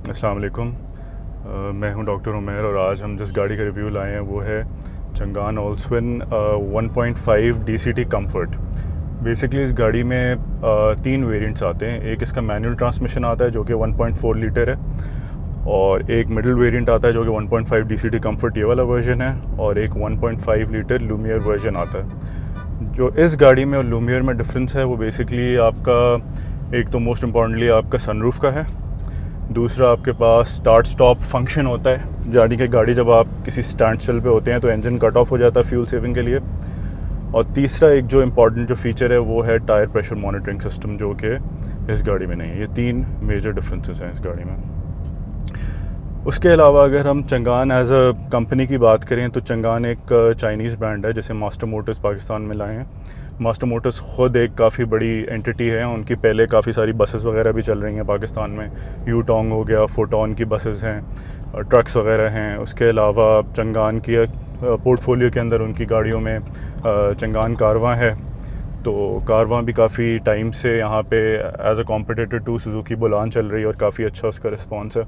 अस्सलाम वालेकुम, मैं हूं डॉक्टर उमैर और आज हम जिस गाड़ी का रिव्यू लाए हैं वो है चंगान ऑल्सविन 1.5 DCT कम्फर्ट। बेसिकली इस गाड़ी में तीन वेरिएंट्स आते हैं। एक इसका मैनुअल ट्रांसमिशन आता है जो कि 1.4 लीटर है, और एक मिडिल वेरिएंट आता है जो कि 1.5 DCT कम्फर्ट ये वाला वर्जन है, और एक 1.5 लीटर लूमियर वर्जन आता है। जो इस गाड़ी में और लूमियर में डिफरेंस है वो बेसिकली आपका एक तो मोस्ट इम्पॉर्टेंटली आपका सनरूफ का है, दूसरा आपके पास स्टार्ट स्टॉप फंक्शन होता है। गाड़ी जब आप किसी स्टैंड स्टिल पे होते हैं तो इंजन कट ऑफ हो जाता है फ्यूल सेविंग के लिए। और तीसरा एक जो इम्पॉर्टेंट जो फीचर है वो है टायर प्रेशर मॉनिटरिंग सिस्टम, जो कि इस गाड़ी में नहीं है। ये तीन मेजर डिफरेंसेस हैं इस गाड़ी में। उसके अलावा अगर हम चंगान एज अ कंपनी की बात करें तो चंगान एक चाइनीज़ ब्रांड है जिसे मास्टर मोटर्स पाकिस्तान में लाए हैं। मास्टर मोटर्स ख़ुद एक काफ़ी बड़ी एंटिटी है, उनकी पहले काफ़ी सारी बसेस वगैरह भी चल रही हैं पाकिस्तान में। यूटोंग हो गया, फोटोन की बसेस हैं, ट्रक्स वगैरह हैं। उसके अलावा चंगान की पोर्टफोलियो के अंदर उनकी गाड़ियों में चंगान कारवां है। तो कारवां भी काफ़ी टाइम से यहाँ पे as a competitor to Suzuki बुलान चल रही है और काफ़ी अच्छा उसका रिस्पॉन्स है।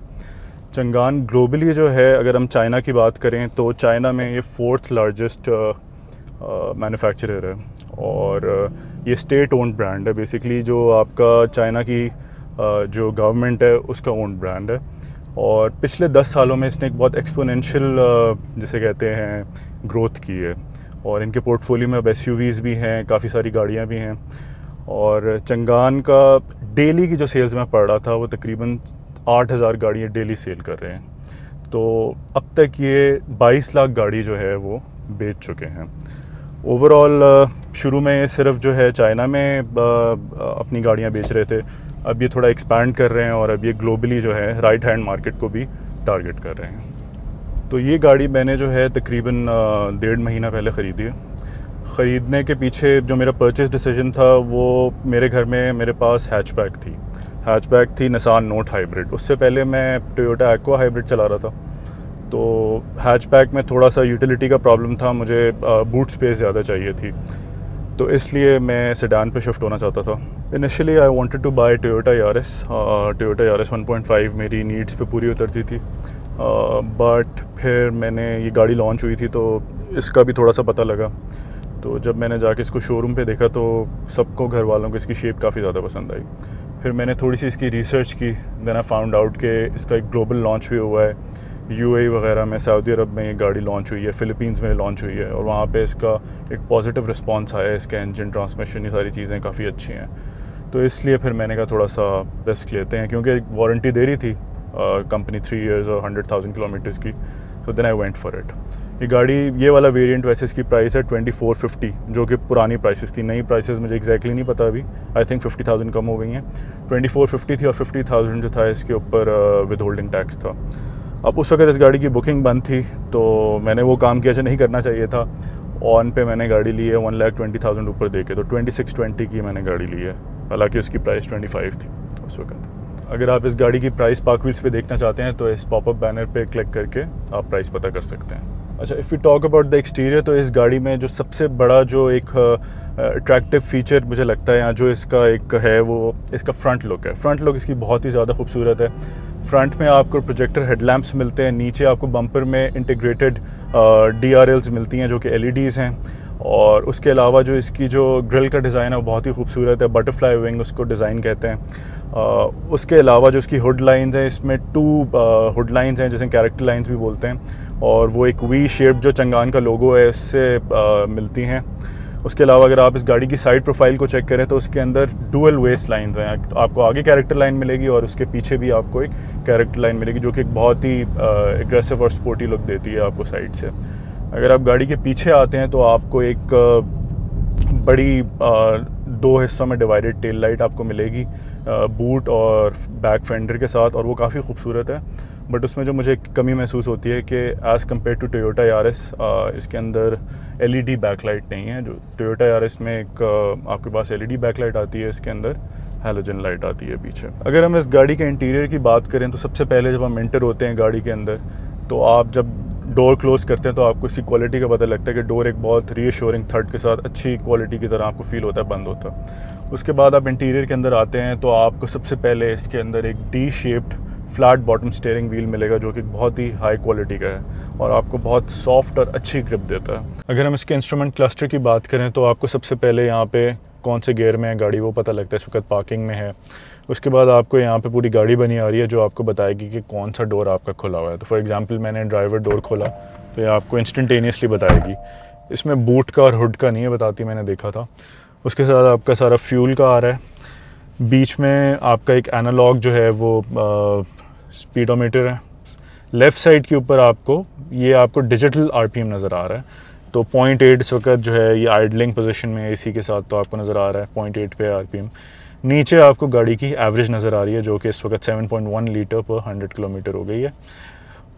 चंगान ग्लोबली जो है, अगर हम चाइना की बात करें तो चाइना में ये 4th लार्जेस्ट मैन्युफैक्चरर है, और ये स्टेट ओन्ड ब्रांड है। बेसिकली जो आपका चाइना की जो गवर्नमेंट है उसका ओन्ड ब्रांड है, और पिछले 10 सालों में इसने एक बहुत एक्सपोनेंशियल जिसे कहते हैं ग्रोथ की है। और इनके पोर्टफोलियो में अब SUVs भी हैं, काफ़ी सारी गाड़ियाँ भी हैं। और चंगान का डेली की जो सेल्स मैं पढ़ रहा था वो तकरीबन 8,000 गाड़ियाँ डेली सेल कर रहे हैं। तो अब तक ये 22 लाख गाड़ी जो है वो बेच चुके हैं। ओवरऑल शुरू में ये सिर्फ जो है चाइना में अपनी गाड़ियाँ बेच रहे थे, अब ये थोड़ा एक्सपैंड कर रहे हैं और अब ये ग्लोबली जो है राइट हैंड मार्केट को भी टारगेट कर रहे हैं। तो ये गाड़ी मैंने जो है तकरीबन 1.5 महीना पहले ख़रीदी है। ख़रीदने के पीछे जो मेरा परचेज़ डिसीजन था वो मेरे घर में मेरे पास हैचबैक थी निसान नोट हाइब्रिड। उससे पहले मैं टोयोटा एक्वा हाइब्रिड चला रहा था। तो हैचबैक में थोड़ा सा यूटिलिटी का प्रॉब्लम था, मुझे बूट स्पेस ज़्यादा चाहिए थी, तो इसलिए मैं सेडान पे शिफ्ट होना चाहता था। Initially I wanted to buy Toyota Yaris 1.5 मेरी नीड्स पे पूरी उतरती थी। बट फिर मैंने ये गाड़ी लॉन्च हुई थी तो इसका भी थोड़ा सा पता लगा। तो जब मैंने जाके इसको शोरूम पे देखा तो सबको, घर वालों को इसकी शेप काफ़ी ज़्यादा पसंद आई। फिर मैंने थोड़ी सी इसकी रिसर्च की, देन आई फाउंड आउट कि इसका एक ग्लोबल लॉन्च भी हुआ है। UAE वगैरह में, सऊदी अरब में ये गाड़ी लॉन्च हुई है, फ़िलीपींस में लॉन्च हुई है, और वहाँ पे इसका एक पॉजिटिव रिस्पांस आया है। इसका इंजन, ट्रांसमिशन, ये सारी चीज़ें काफ़ी अच्छी हैं। तो इसलिए फिर मैंने कहा थोड़ा सा रिस्क लेते हैं, क्योंकि वारंटी दे रही थी कंपनी 3 years और 100,000 किलोमीटर्स की। तो then I went for it. ये गाड़ी, ये वाला वेरिएंट वैसे इसकी प्राइस है 2450, जो कि पुरानी प्राइसेस थी। नई प्राइसेस मुझे एग्जैक्टली नहीं पता अभी, आई थिंक 50,000 कम हो गई हैं। 2450 थी और 50,000 जो था इसके ऊपर विद होल्डिंग टैक्स था। अब उस वक्त इस गाड़ी की बुकिंग बंद थी, तो मैंने वो काम किया जो नहीं करना चाहिए था। ऑन पे मैंने गाड़ी ली है 1,20,000 ऊपर दे के, तो 2620 की मैंने गाड़ी ली है, हालांकि उसकी प्राइस 25 थी उस वक्त। अगर आप इस गाड़ी की प्राइस पार्क व्हील्स पे देखना चाहते हैं तो इस पॉपअप बैनर पे क्लिक करके आप प्राइस पता कर सकते हैं। अच्छा, if you talk about the exterior, तो इस गाड़ी में जो सबसे बड़ा जो एक अट्रैक्टिव फीचर मुझे लगता है यहाँ जो इसका एक है वो इसका फ्रंट लुक है। फ्रंट लुक इसकी बहुत ही ज़्यादा खूबसूरत है। फ्रंट में आपको प्रोजेक्टर हेडलैम्प्स मिलते हैं, नीचे आपको बम्पर में इंटीग्रेटेड DRLs मिलती हैं जो कि LEDs हैं, और उसके अलावा जो इसकी जो ग्रिल का डिज़ाइन है वो बहुत ही खूबसूरत है। बटरफ्लाई विंग उसको डिज़ाइन कहते हैं। उसके अलावा जो इसकी हुड लाइंस हैं, इसमें 2 हुड लाइंस हैं जिसे कैरेक्टर लाइंस भी बोलते हैं, और वो एक V शेप जो चंगान का लोगो है उससे मिलती हैं। उसके अलावा अगर आप इस गाड़ी की साइड प्रोफाइल को चेक करें तो उसके अंदर डुअल वेस्ट लाइंस हैं। आपको आगे कैरेक्टर लाइन मिलेगी और उसके पीछे भी आपको एक कैरेक्टर लाइन मिलेगी, जो कि एक बहुत ही एग्रेसिव और स्पोर्टी लुक देती है आपको साइड से। अगर आप गाड़ी के पीछे आते हैं तो आपको एक बड़ी 2 हिस्सों में डिवाइडेड टेल लाइट आपको मिलेगी बूट और बैक फेंडर के साथ, और वो काफ़ी खूबसूरत है। बट उसमें जो मुझे कमी महसूस होती है कि as compare to Toyota Yaris इसके अंदर LED बैकलाइट नहीं है। जो टोयोटा यारिस में एक आपके पास LED बैकलाइट आती है, इसके अंदर हैलोजन लाइट आती है पीछे। अगर हम इस गाड़ी के इंटीरियर की बात करें तो सबसे पहले जब हम एंटर होते हैं गाड़ी के अंदर, तो आप जब डोर क्लोज़ करते हैं तो आपको इसकी क्वालिटी का पता लगता है कि डोर एक बहुत रीअश्योरिंग थर्ड के साथ अच्छी क्वालिटी की तरह आपको फील होता है बंद होता है। उसके बाद आप इंटीरियर के अंदर आते हैं तो आपको सबसे पहले इसके अंदर एक D shaped flat bottom steering wheel मिलेगा जो कि बहुत ही हाई क्वालिटी का है और आपको बहुत सॉफ्ट और अच्छी ग्रिप देता है। अगर हम इसके इंस्ट्रूमेंट क्लस्टर की बात करें तो आपको सबसे पहले यहाँ पे कौन से गियर में है गाड़ी वो पता लगता है, इस वक्त पार्किंग में है। उसके बाद आपको यहाँ पे पूरी गाड़ी बनी आ रही है जो आपको बताएगी कि कौन सा डोर आपका खुला हुआ है। तो फॉर एग्जांपल मैंने ड्राइवर डोर खोला तो ये आपको इंस्टेंटेनियसली बताएगी। इसमें बूट का और हुड का नहीं है बताती, मैंने देखा था। उसके साथ आपका सारा फ्यूल का आ रहा है। बीच में आपका एक एनालॉग जो है वो स्पीडोमीटर है। लेफ़्ट साइड के ऊपर आपको डिजिटल आरपीएम नज़र आ रहा है। तो 0.8 इस वक्त जो है ये आइडलिंग पोजीशन में एसी के साथ तो आपको नज़र आ रहा है 0.8 पे आरपीएम। नीचे आपको गाड़ी की एवरेज नज़र आ रही है जो कि इस वक्त 7.1 लीटर पर 100 किलोमीटर हो गई है।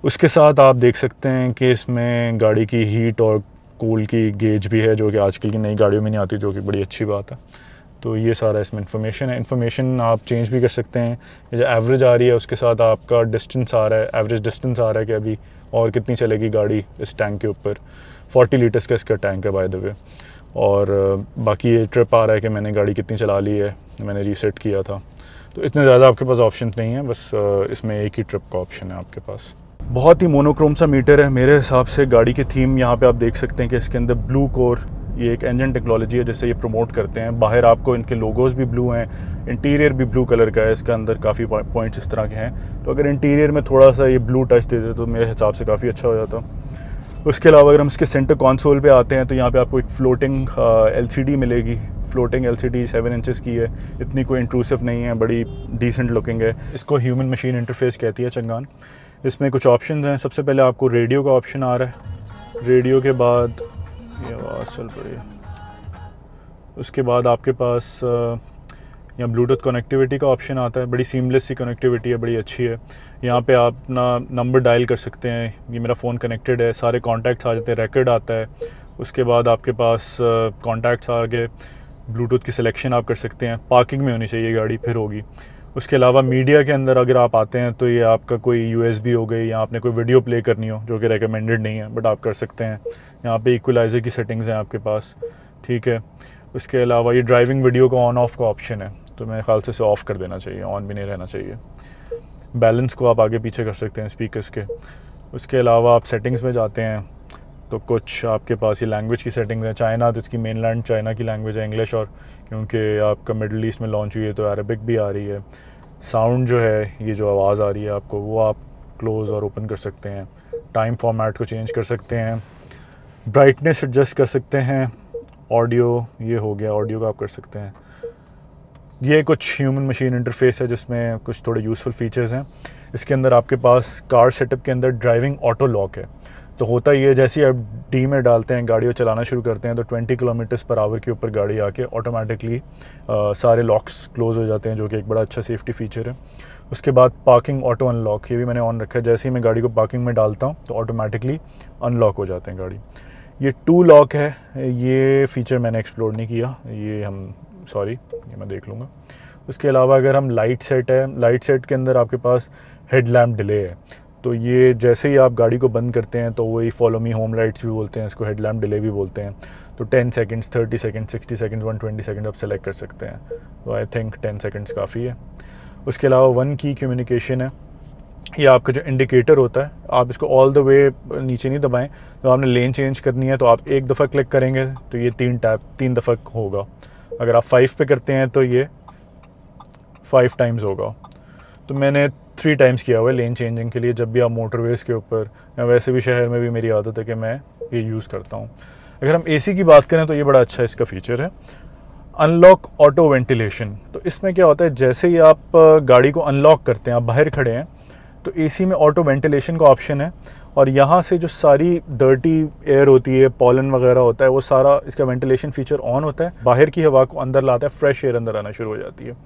उसके साथ आप देख सकते हैं कि इसमें गाड़ी की हीट और कूल की गेज भी है जो कि आजकल की नई गाड़ियों में नहीं आती, जो कि बड़ी अच्छी बात है। तो ये सारा इसमें इन्फॉर्मेशन है। इन्फॉर्मेशन आप चेंज भी कर सकते हैं। ये जो एवरेज आ रही है उसके साथ आपका डिस्टेंस आ रहा है, एवरेज डिस्टेंस आ रहा है कि अभी और कितनी चलेगी गाड़ी इस टैंक के ऊपर। 40 लीटर्स का इसका टैंक है बाय द वे। और बाकी ये ट्रिप आ रहा है कि मैंने गाड़ी कितनी चला ली है, मैंने रीसेट किया था। तो इतने ज़्यादा आपके पास ऑप्शन नहीं है, बस इसमें एक ही ट्रिप का ऑप्शन है आपके पास। बहुत ही मोनोक्रोम सा मीटर है मेरे हिसाब से। गाड़ी की थीम यहाँ पे आप देख सकते हैं कि इसके अंदर ब्लू कोर, ये एक इंजन टेक्नोलॉजी है जिससे ये प्रमोट करते हैं। बाहर आपको इनके लोगोज भी ब्लू हैं, इंटीरियर भी ब्लू कलर का है। इसके अंदर काफ़ी पॉइंट्स इस तरह के हैं, तो अगर इंटीरियर में थोड़ा सा ये ब्लू टच दे दे तो मेरे हिसाब से काफ़ी अच्छा हो जाता। उसके अलावा अगर हम इसके सेंटर कंसोल पे आते हैं तो यहाँ पे आपको एक फ्लोटिंग LCD मिलेगी। फ्लोटिंग LCD 7 इंचेस की है, इतनी कोई इंट्रूसिव नहीं है, बड़ी डिसेंट लुकिंग है। इसको ह्यूमन मशीन इंटरफेस कहती है चंगान। इसमें कुछ ऑप्शंस हैं। सबसे पहले आपको रेडियो का ऑप्शन आ रहा है। रेडियो के बाद ये आवाज़ चल पड़ी है। उसके बाद आपके पास यहाँ ब्लूटूथ कनेक्टिविटी का ऑप्शन आता है। बड़ी सीमलेस सी कनेक्टिविटी है, बड़ी अच्छी है। यहाँ पे आप अपना नंबर डायल कर सकते हैं। ये मेरा फ़ोन कनेक्टेड है, सारे कॉन्टैक्ट्स आ जाते हैं, रिकॉर्ड आता है। उसके बाद आपके पास कॉन्टैक्ट्स आ गए, ब्लूटूथ की सिलेक्शन आप कर सकते हैं। पार्किंग में होनी चाहिए गाड़ी, फिर होगी। उसके अलावा मीडिया के अंदर अगर आप आते हैं तो ये आपका कोई USB हो गई या आपने कोई वीडियो प्ले करनी हो, जो कि रेकमेंडेड नहीं है बट आप कर सकते हैं। यहाँ पे इक्वलाइज़र की सेटिंग्स हैं आपके पास, ठीक है। उसके अलावा ये ड्राइविंग वीडियो का ऑन ऑफ का ऑप्शन है, तो मेरे ख्याल से इसे ऑफ़ कर देना चाहिए, ऑन भी नहीं रहना चाहिए। बैलेंस को आप आगे पीछे कर सकते हैं स्पीकर्स के। उसके अलावा आप सेटिंग्स में जाते हैं तो कुछ आपके पास ये लैंग्वेज की सेटिंग्स हैं। चाइना तो इसकी मेनलैंड चाइना की लैंग्वेज है इंग्लिश, और क्योंकि आपका मिडल ईस्ट में लॉन्च हुई है तो अरबिक भी आ रही है। साउंड जो है, ये जो आवाज़ आ रही है आपको, वो आप क्लोज़ और ओपन कर सकते हैं। टाइम फॉर्मेट को चेंज कर सकते हैं, ब्राइटनेस एडजस्ट कर सकते हैं। ऑडियो ये हो गया, ऑडियो का आप कर सकते हैं। ये कुछ ह्यूमन मशीन इंटरफेस है जिसमें कुछ थोड़े यूज़फुल फीचर्स हैं। इसके अंदर आपके पास कार सेटअप के अंदर ड्राइविंग ऑटो लॉक है। तो होता ही है, जैसे ही आप डी में डालते हैं, गाड़ी को चलाना शुरू करते हैं, तो 20 किलोमीटर पर आवर के ऊपर गाड़ी आके ऑटोमेटिकली सारे लॉक्स क्लोज़ हो जाते हैं, जो कि एक बड़ा अच्छा सेफ्टी फीचर है। उसके बाद पार्किंग ऑटो अनलॉक, ये भी मैंने ऑन रखा है। जैसे ही मैं गाड़ी को पार्किंग में डालता हूँ तो ऑटोमेटिकली अनलॉक हो जाते हैं गाड़ी। ये 2 लॉक है, ये फ़ीचर मैंने एक्सप्लोर नहीं किया, ये मैं देख लूँगा। उसके अलावा अगर हम लाइट सेट है, लाइट सेट के अंदर आपके पास हेडलैम्प डिले है। तो ये जैसे ही आप गाड़ी को बंद करते हैं तो वही फॉलो मी होम लाइट्स भी बोलते हैं इसको, हेडलैम्प डिले भी बोलते हैं। तो 10 सेकंड्स, 30 सेकंड्स, 60 सेकंड्स, 120 सेकंड आप सेलेक्ट कर सकते हैं। तो आई थिंक 10 सेकंड्स काफ़ी है। उसके अलावा 1 की कम्युनिकेशन है। ये आपका जो इंडिकेटर होता है, आप इसको ऑल द वे नीचे नहीं दबाएं। तो आपने लेन चेंज करनी है तो आप एक दफ़ा क्लिक करेंगे तो ये 3 दफ़ा होगा। अगर आप 5 पे करते हैं तो ये 5 टाइम्स होगा। तो मैंने 3 टाइम्स किया हुआ है लेन चेंजिंग के लिए। जब भी आप मोटरवेज़ के ऊपर, या वैसे भी शहर में भी मेरी आदत है कि मैं ये यूज़ करता हूँ। अगर हम AC की बात करें तो ये बड़ा अच्छा इसका फ़ीचर है, अनलॉक ऑटो वेंटिलेशन। तो इसमें क्या होता है, जैसे ही आप गाड़ी को अनलॉक करते हैं, आप बाहर खड़े हैं तो AC में ऑटो वेंटिलेशन का ऑप्शन है, और यहाँ से जो सारी डर्टी एयर होती है, पॉलन वगैरह होता है, वो सारा इसका वेंटिलेशन फीचर ऑन होता है, बाहर की हवा को अंदर लाता है, फ्रेश एयर अंदर आना शुरू हो जाती है।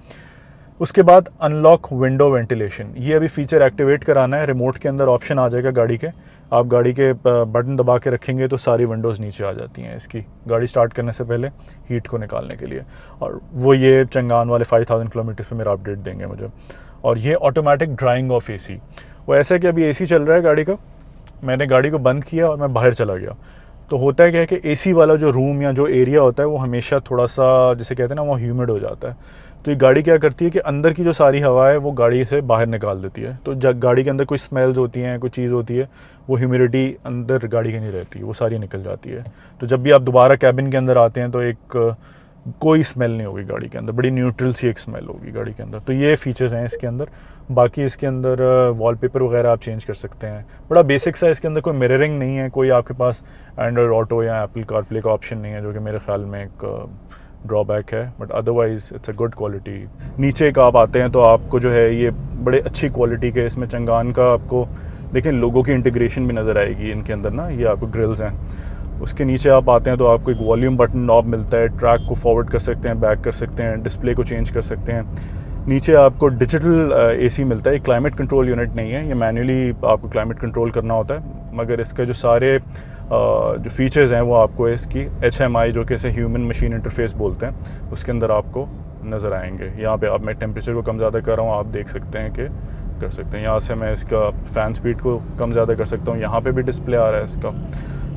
उसके बाद अनलॉक विंडो वेंटिलेशन, ये अभी फीचर एक्टिवेट कराना है। रिमोट के अंदर ऑप्शन आ जाएगा गाड़ी के, आप गाड़ी के बटन दबा के रखेंगे तो सारी विंडोज़ नीचे आ जाती हैं इसकी, गाड़ी स्टार्ट करने से पहले हीट को निकालने के लिए। और वो ये चंगान वाले 5000 किलोमीटर पे मेरा अपडेट देंगे मुझे। और ये ऑटोमेटिक ड्राइंग ऑफ AC, वो ऐसा है कि अभी AC चल रहा है गाड़ी का, मैंने गाड़ी को बंद किया और मैं बाहर चला गया, तो होता है क्या है कि एसी वाला जो रूम या जो एरिया होता है वो हमेशा थोड़ा सा, जिसे कहते हैं ना, वो ह्यूमिड हो जाता है। तो ये गाड़ी क्या करती है कि अंदर की जो सारी हवा है वो गाड़ी से बाहर निकाल देती है। तो जब गाड़ी के अंदर कोई स्मेल्स होती हैं, कोई चीज़ होती है, वो ह्यूमिडिटी अंदर गाड़ी की नहीं रहती, वो सारी निकल जाती है। तो जब भी आप दोबारा कैबिन के अंदर आते हैं तो एक कोई स्मेल नहीं होगी गाड़ी के अंदर, बड़ी न्यूट्रल सी एक स्मेल होगी गाड़ी के अंदर। तो ये फीचर्स हैं इसके अंदर। बाकी इसके अंदर वॉलपेपर वगैरह आप चेंज कर सकते हैं, बड़ा बेसिक सा। इसके अंदर कोई मिररिंग नहीं है, कोई आपके पास एंड्रॉयड ऑटो या एप्पल कारप्ले का ऑप्शन नहीं है, जो कि मेरे ख्याल में एक ड्रॉबैक है, but otherwise it's a good quality. नीचे एक आप आते हैं तो आपको जो है ये बड़े अच्छी क्वालिटी के इसमें चंगान का आपको देखें लोगों की इंटीग्रेशन भी नज़र आएगी इनके अंदर ना। ये आपको ग्रिल्स हैं। उसके नीचे आप आते हैं तो आपको एक वॉल्यूम बटन नॉब मिलता है, ट्रैक को फॉरवर्ड कर सकते हैं, बैक कर सकते हैं, डिस्प्ले को चेंज कर सकते हैं। नीचे आपको डिजिटल एसी मिलता है। क्लाइमेट कंट्रोल यूनिट नहीं है, ये मैन्युअली आपको क्लाइमेट कंट्रोल करना होता है, मगर इसका जो सारे जो फीचर्स हैं वो आपको इसकी HMI, जो कि इसे ह्यूमन मशीन इंटरफेस बोलते हैं, उसके अंदर आपको नज़र आएंगे। यहाँ पे आप, मैं टेम्परेचर को कम ज़्यादा कर रहा हूँ, आप देख सकते हैं कि कर सकते हैं। यहाँ से मैं इसका फ़ैन स्पीड को कम ज़्यादा कर सकता हूँ, यहाँ पे भी डिस्प्ले आ रहा है इसका।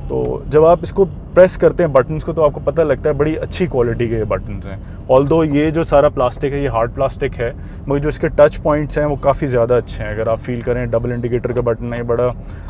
तो जब आप इसको प्रेस करते हैं बटन्स को तो आपको पता लगता है बड़ी अच्छी क्वालिटी के ये बटन्स हैं। ऑल्दो ये जो सारा प्लास्टिक है ये हार्ड प्लास्टिक है, मगर जो इसके टच पॉइंट्स हैं वो काफ़ी ज़्यादा अच्छे हैं। अगर आप फील करें, डबल इंडिकेटर का बटन है, बड़ा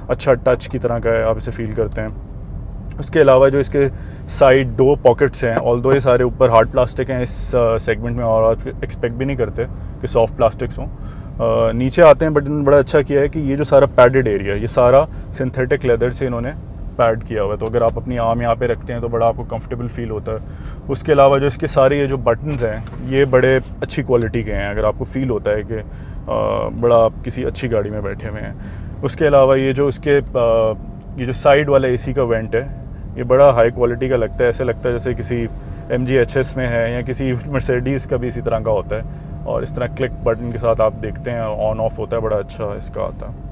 अच्छा टच की तरह का है, आप इसे फील करते हैं। उसके अलावा जो इसके साइड 2 पॉकेट्स हैं, ऑल्दो ये सारे ऊपर हार्ड प्लास्टिक हैं इस सेगमेंट में, और आप एक्सपेक्ट भी नहीं करते कि सॉफ्ट प्लास्टिक्स हों। नीचे आते हैं, बटन बड़ा अच्छा किया है कि ये जो सारा पैडेड एरिया, ये सारा सिंथेटिक लेदर से इन्होंने पैड किया हुआ है, तो अगर आप अपनी आर्म यहाँ पे रखते हैं तो बड़ा आपको कंफर्टेबल फील होता है। उसके अलावा जो इसके सारे ये जो बटन्स हैं ये बड़े अच्छी क्वालिटी के हैं, अगर आपको फील होता है कि बड़ा आप किसी अच्छी गाड़ी में बैठे हुए हैं। उसके अलावा ये जो इसके ये जो साइड वाला एसी का वेंट है ये बड़ा हाई क्वालिटी का लगता है, ऐसे लगता है जैसे किसी MG HS में है या किसी मर्सिडीज़ का भी इसी तरह का होता है। और इस तरह क्लिक बटन के साथ आप देखते हैं ऑन ऑफ होता है, बड़ा अच्छा इसका आता है।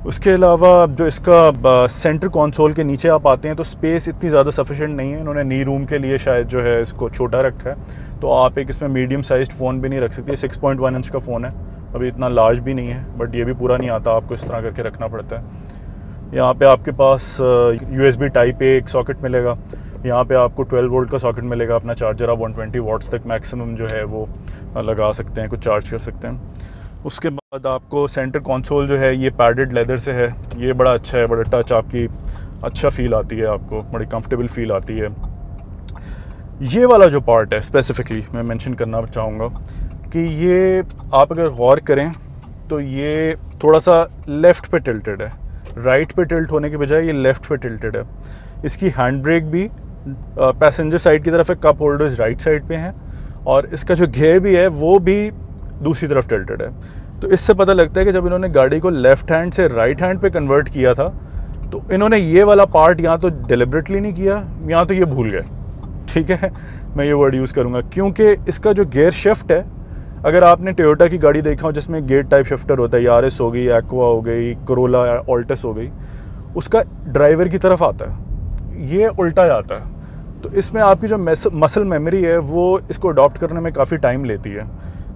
उसके अलावा जो इसका सेंटर कंसोल के नीचे आप आते हैं तो स्पेस इतनी ज़्यादा सफिशिएंट नहीं है, इन्होंने नी रूम के लिए शायद जो है इसको छोटा रखा है, तो आप एक इसमें मीडियम साइज्ड फ़ोन भी नहीं रख सकते। 6.1 इंच का फ़ोन है, अभी इतना लार्ज भी नहीं है, बट ये भी पूरा नहीं आता, आपको इस तरह करके रखना पड़ता है। यहाँ पे आपके पास USB टाइप A एक सॉकेट मिलेगा, यहाँ पे आपको 12 वोल्ट का सॉकेट मिलेगा, अपना चार्जर आप 120 वाट्स तक मैक्सिमम जो है वो लगा सकते हैं, कुछ चार्ज कर सकते हैं। उसके बाद आपको सेंटर कंसोल जो है ये पैडेड लेदर से है, ये बड़ा अच्छा है, बड़ा टच आपकी अच्छा फील आती है, आपको बड़ी कंफर्टेबल फील आती है। ये वाला जो पार्ट है स्पेसिफिकली मैं मेंशन करना चाहूँगा कि ये आप अगर गौर करें तो ये थोड़ा सा लेफ़्ट पे टिल्टेड है, राइट पे टिल्ट होने के बजाय ये लेफ़्ट पे टिल्टेड है। इसकी हैंड ब्रेक भी पैसेंजर साइड की तरफ है, कप होल्डर्स राइट साइड पे हैं, और इसका जो गियर भी है वो भी दूसरी तरफ टिल्टेड है। तो इससे पता लगता है कि जब इन्होंने गाड़ी को लेफ़्ट हैंड से राइट हैंड पे कन्वर्ट किया था तो इन्होंने ये वाला पार्ट यहाँ तो डिलिबरेटली नहीं किया, यहाँ तो ये भूल गए। ठीक है, मैं ये वर्ड यूज़ करूँगा, क्योंकि इसका जो गियर शिफ्ट है, अगर आपने टोयोटा की गाड़ी देखा हो जिसमें गेट टाइप शिफ्टर होता है, यारिस हो गई, एक्वा हो गई, कोरोला, ऑल्टस हो गई, उसका ड्राइवर की तरफ आता है, ये उल्टा जाता है। तो इसमें आपकी जो मसल मेमोरी है वो इसको अडॉप्ट करने में काफ़ी टाइम लेती है।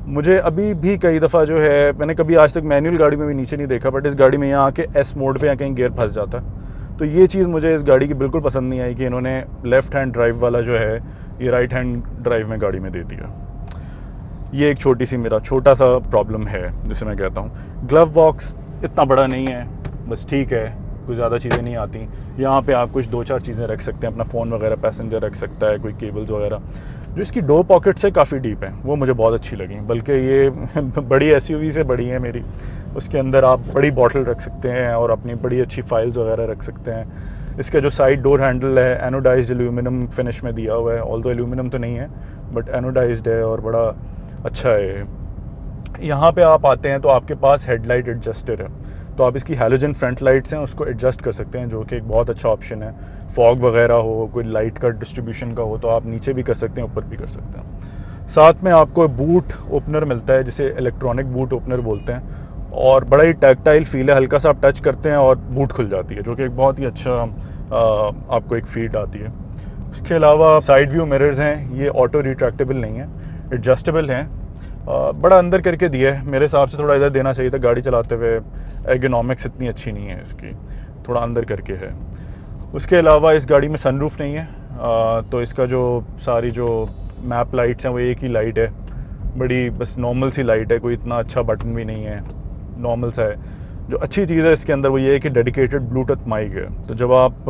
मुझे अभी भी कई दफ़ा जो है, मैंने कभी आज तक मैनुअल गाड़ी में भी नीचे नहीं देखा, बट इस गाड़ी में यहाँ आके S मोड पे या कहीं गियर फंस जाता है। तो ये चीज़ मुझे इस गाड़ी की बिल्कुल पसंद नहीं आई कि इन्होंने लेफ़्ट हैंड ड्राइव वाला जो है ये राइट हैंड ड्राइव में गाड़ी में दे दिया। ये एक छोटी सी मेरा छोटा सा प्रॉब्लम है जिसे मैं कहता हूँ। ग्लव बॉक्स इतना बड़ा नहीं है, बस ठीक है, कोई ज़्यादा चीज़ें नहीं आती। यहाँ पे आप कुछ 2-4 चीज़ें रख सकते हैं, अपना फ़ोन वगैरह पैसेंजर रख सकता है, कोई केबल्स वगैरह। जो इसकी 2 पॉकेट्स है काफ़ी डीप हैं, वो मुझे बहुत अच्छी लगी, बल्कि ये बड़ी SUV से बड़ी है मेरी। उसके अंदर आप बड़ी बॉटल रख सकते हैं और अपनी बड़ी अच्छी फाइल्स वगैरह रख सकते हैं। इसका जो साइड डोर हैंडल है एनोडाइज्ड एल्यूमिनियम फिनिश में दिया हुआ है, ऑल्दो एल्यूमिनियम तो नहीं है बट एनोडाइज्ड है और बड़ा अच्छा है। यहाँ पे आप आते हैं तो आपके पास हेडलाइट एडजस्टर है, तो आप इसकी हैलोजन फ्रंट लाइट्स हैं उसको एडजस्ट कर सकते हैं, जो कि एक बहुत अच्छा ऑप्शन है। फॉग वगैरह हो, कोई लाइट का डिस्ट्रीब्यूशन का हो तो आप नीचे भी कर सकते हैं, ऊपर भी कर सकते हैं। साथ में आपको बूट ओपनर मिलता है जिसे इलेक्ट्रॉनिक बूट ओपनर बोलते हैं, और बड़ा ही टैक्टाइल फील है, हल्का सा आप टच करते हैं और बूट खुल जाती है, जो कि एक बहुत ही अच्छा आपको एक फील आती है। उसके अलावा साइड व्यू मिरर्स हैं, ये ऑटो रिट्रैक्टेबल नहीं है, एडजस्टेबल हैं। बड़ा अंदर करके दिया है, मेरे हिसाब से थोड़ा इधर देना चाहिए था गाड़ी चलाते हुए। एर्गोनॉमिक्स इतनी अच्छी नहीं है इसकी, थोड़ा अंदर करके है। उसके अलावा इस गाड़ी में सनरूफ नहीं है, तो इसका जो सारी जो मैप लाइट्स हैं वो एक ही लाइट है, बड़ी बस नॉर्मल सी लाइट है, कोई इतना अच्छा बटन भी नहीं है, नॉर्मल सा है। जो अच्छी चीज़ है इसके अंदर वो ये है कि डेडिकेटेड ब्लूटूथ माइक है, तो जब आप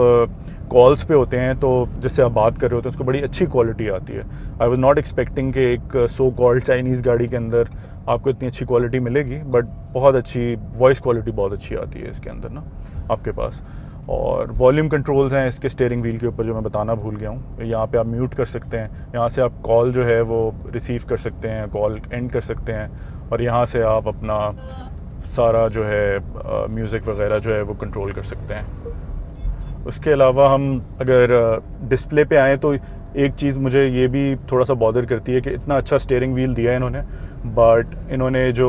कॉल्स पे होते हैं तो जिससे आप बात कर रहे होते हैं उसको बड़ी अच्छी क्वालिटी आती है। आई वाज नॉट एक्सपेक्टिंग कि एक सो कॉल्ड चाइनीज़ गाड़ी के अंदर आपको इतनी अच्छी क्वालिटी मिलेगी, बट बहुत अच्छी वॉइस क्वालिटी बहुत अच्छी आती है इसके अंदर ना आपके पास। और वॉल्यूम कंट्रोल्स हैं इसके स्टीयरिंग व्हील के ऊपर, जो मैं बताना भूल गया हूँ। यहाँ पे आप म्यूट कर सकते हैं, यहाँ से आप कॉल जो है वो रिसीव कर सकते हैं, कॉल एंड कर सकते हैं, और यहाँ से आप अपना सारा जो है म्यूज़िक वगैरह जो है वो कंट्रोल कर सकते हैं। उसके अलावा हम अगर डिस्प्ले पे आएँ तो एक चीज़ मुझे ये भी थोड़ा सा बॉदर करती है कि इतना अच्छा स्टीयरिंग व्हील दिया है इन्होंने, बट इन्होंने जो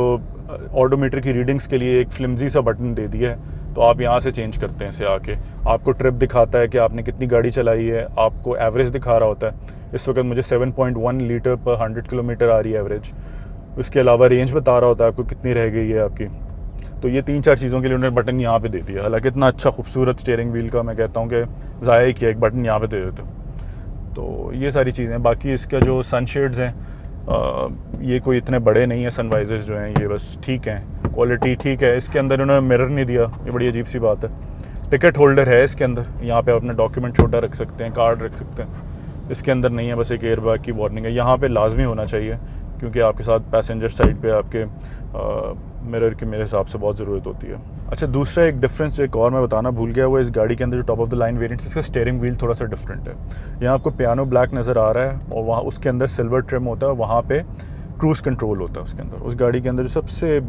ऑडोमीटर की रीडिंग्स के लिए एक फ्लिमजी सा बटन दे दिया है, तो आप यहाँ से चेंज करते हैं इसे आके। आपको ट्रिप दिखाता है कि आपने कितनी गाड़ी चलाई है, आपको एवरेज दिखा रहा होता है। इस वक्त मुझे 7.1 लीटर पर 100 किलोमीटर आ रही है एवरेज। उसके अलावा रेंज बता रहा होता है आपको कितनी रह गई है आपकी। तो ये 3-4 चीज़ों के लिए उन्होंने बटन यहाँ पे दे दिया। हालांकि इतना अच्छा खूबसूरत स्टीयरिंग व्हील का मैं कहता हूँ कि ज़ाया ही किया, एक बटन यहाँ पे दे देते। तो ये सारी चीज़ें। बाकी इसका जो सनशेड्स हैं ये कोई इतने बड़े नहीं है, सनवाइजर्स जो हैं ये बस ठीक हैं, क्वालिटी ठीक है। इसके अंदर उन्होंने मिरर नहीं दिया, ये बड़ी अजीब सी बात है। टिकट होल्डर है इसके अंदर, यहाँ पे आप अपना डॉक्यूमेंट छोटा रख सकते हैं, कार्ड रख सकते हैं। इसके अंदर नहीं है, बस एक एयरबैग की वार्निंग है। यहाँ पे लाजमी होना चाहिए क्योंकि आपके साथ पैसेंजर साइड पे आपके मिरर की मेरे हिसाब से बहुत ज़रूरत होती है। अच्छा, दूसरा एक डिफरेंस एक और मैं बताना भूल गया, वो इस गाड़ी के अंदर जो top of the line variants, इसका स्टीयरिंग व्हील थोड़ा सा डिफरेंट है। यहाँ आपको पियानो ब्लैक नज़र आ रहा है और वहाँ उसके अंदर सिल्वर ट्रिम होता है, वहाँ पे क्रूज़ कंट्रोल होता है उसके अंदर। उस गाड़ी के अंदर जो सबसे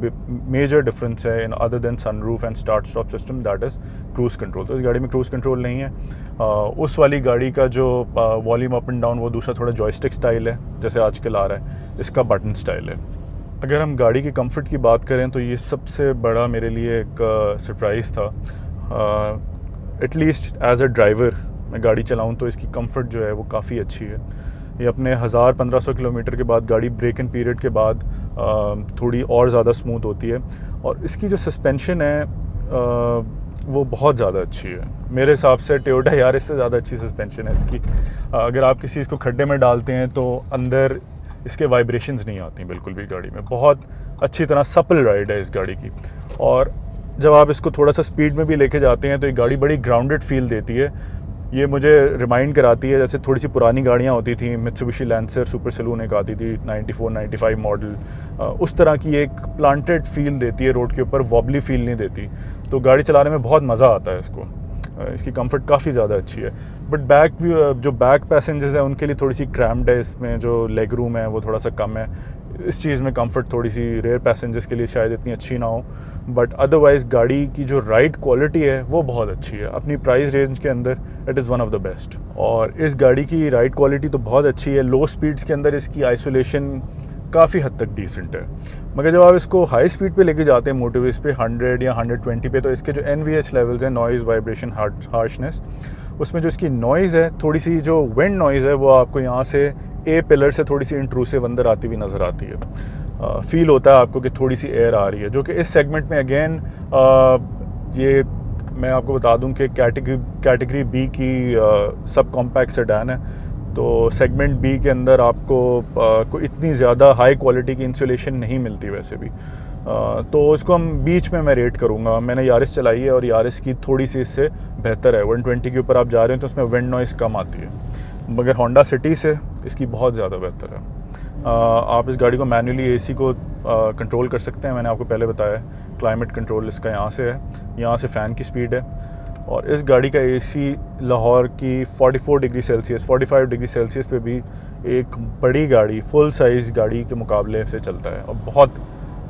मेजर डिफरेंस है in other than sunroof and start stop system, that is cruise control. तो इस गाड़ी में क्रूज़ कंट्रोल नहीं है। उस वाली गाड़ी का जो वॉल्यूम अप एंड डाउन वो दूसरा थोड़ा जॉयस्टिक स्टाइल है जैसे आजकल आ रहा है, इसका बटन स्टाइल है। अगर हम गाड़ी की कंफर्ट की बात करें तो ये सबसे बड़ा मेरे लिए एक सरप्राइज़ था। एटलीस्ट एज अ ड्राइवर मैं गाड़ी चलाऊं तो इसकी कंफर्ट जो है वो काफ़ी अच्छी है। ये अपने 1000-1500 किलोमीटर के बाद गाड़ी ब्रेक इन पीरियड के बाद थोड़ी और ज़्यादा स्मूथ होती है, और इसकी जो सस्पेंशन है वो बहुत ज़्यादा अच्छी है मेरे हिसाब से। टोयोटा यारिस से ज़्यादा अच्छी सस्पेंशन है इसकी। अगर आप किसी इसको खड्डे में डालते हैं तो अंदर इसके वाइब्रेशंस नहीं आती बिल्कुल भी गाड़ी में। बहुत अच्छी तरह सपल राइड है इस गाड़ी की, और जब आप इसको थोड़ा सा स्पीड में भी लेके जाते हैं तो ये गाड़ी बड़ी ग्राउंडेड फील देती है। ये मुझे रिमाइंड कराती है जैसे थोड़ी सी पुरानी गाड़ियाँ होती थी, मित्सुबिशी लैंसर सुपर सलून एक आती थी 94-95 मॉडल, उस तरह की एक प्लांटेड फील देती है रोड के ऊपर, वॉबली फील नहीं देती। तो गाड़ी चलाने में बहुत मज़ा आता है इसको। इसकी कंफर्ट काफ़ी ज़्यादा अच्छी है। बट जो बैक पैसेंजर्स हैं उनके लिए थोड़ी सी क्रैम्ड है, इसमें जो लेग रूम है वो थोड़ा सा कम है। इस चीज़ में कंफर्ट थोड़ी सी रेयर पैसेंजर्स के लिए शायद इतनी अच्छी ना हो, बट अदरवाइज़ गाड़ी की जो राइड क्वालिटी है वो बहुत अच्छी है। अपनी प्राइस रेंज के अंदर it is one of the best. और इस गाड़ी की राइड क्वालिटी तो बहुत अच्छी है। लो स्पीड्स के अंदर इसकी आइसोलेशन काफ़ी हद तक डिसेंट है, मगर जब आप इसको हाई स्पीड पे लेके जाते हैं मोटरवेज पे 100 या 120 पे, तो इसके जो NVH लेवल्स हैं, नॉइज़ वाइब्रेशन हार्शनेस, उसमें जो इसकी नॉइज़ है, थोड़ी सी जो विंड नॉइज़ है वो आपको यहाँ से ए पिलर से थोड़ी सी इंट्रूसिव अंदर आती हुई नज़र आती है। फील होता है आपको कि थोड़ी सी एयर आ रही है, जो कि इस सेगमेंट में अगेन ये मैं आपको बता दूं कि कैटेगरी बी की सब कॉम्पैक्ट सेडान है। तो सेगमेंट बी के अंदर आपको कोई इतनी ज़्यादा हाई क्वालिटी की इंसुलेशन नहीं मिलती वैसे भी, तो इसको हम बीच में मैं रेट करूँगा। मैंने यारिस चलाई है और यारिस की थोड़ी सी इससे बेहतर है। 120 के ऊपर आप जा रहे हैं तो उसमें विंड नॉइज़ कम आती है, मगर होंडा सिटी से इसकी बहुत ज़्यादा बेहतर है। आप इस गाड़ी को मैन्युअली AC को कंट्रोल कर सकते हैं, मैंने आपको पहले बताया। क्लाइमेट कंट्रोल इसका यहाँ से है, यहाँ से फ़ैन की स्पीड है। और इस गाड़ी का AC लाहौर की 44 डिग्री सेल्सियस 45 डिग्री सेल्सियस पे भी एक बड़ी गाड़ी, फुल साइज़ गाड़ी के मुकाबले से चलता है और बहुत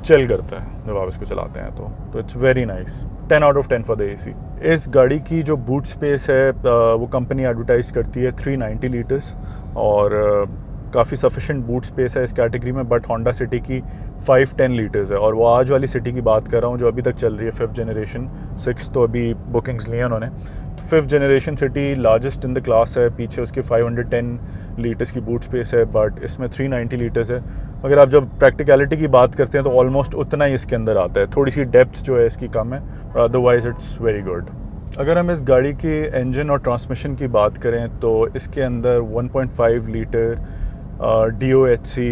चिल करता है जब आप इसको चलाते हैं। तो it's very nice, 10 out of 10 for the AC। इस गाड़ी की जो बूट स्पेस है वो कंपनी एडवर्टाइज करती है 390 लीटर्स, और काफ़ी सफिशेंट बूट स्पेस है इस कैटेगरी में। बट होंडा सिटी की 510 लीटर्स है, और वो आज वाली सिटी की बात कर रहा हूँ जो अभी तक चल रही है 5th जनरेशन। 6 तो अभी बुकिंग्स लिए उन्होंने, 5th generation city largest in the class है, पीछे उसके 510 लीटर्स की बूट स्पेस है, बट इसमें 390 लीटर्स है। अगर आप जब प्रैक्टिकलिटी की बात करते हैं तो ऑलमोस्ट उतना ही इसके अंदर आता है, थोड़ी सी डेप्थ जो है इसकी कम है, और अदरवाइज़ इट्स वेरी गुड। अगर हम इस गाड़ी की इंजन और ट्रांसमिशन की बात करें तो इसके अंदर 1.5 litre DOHC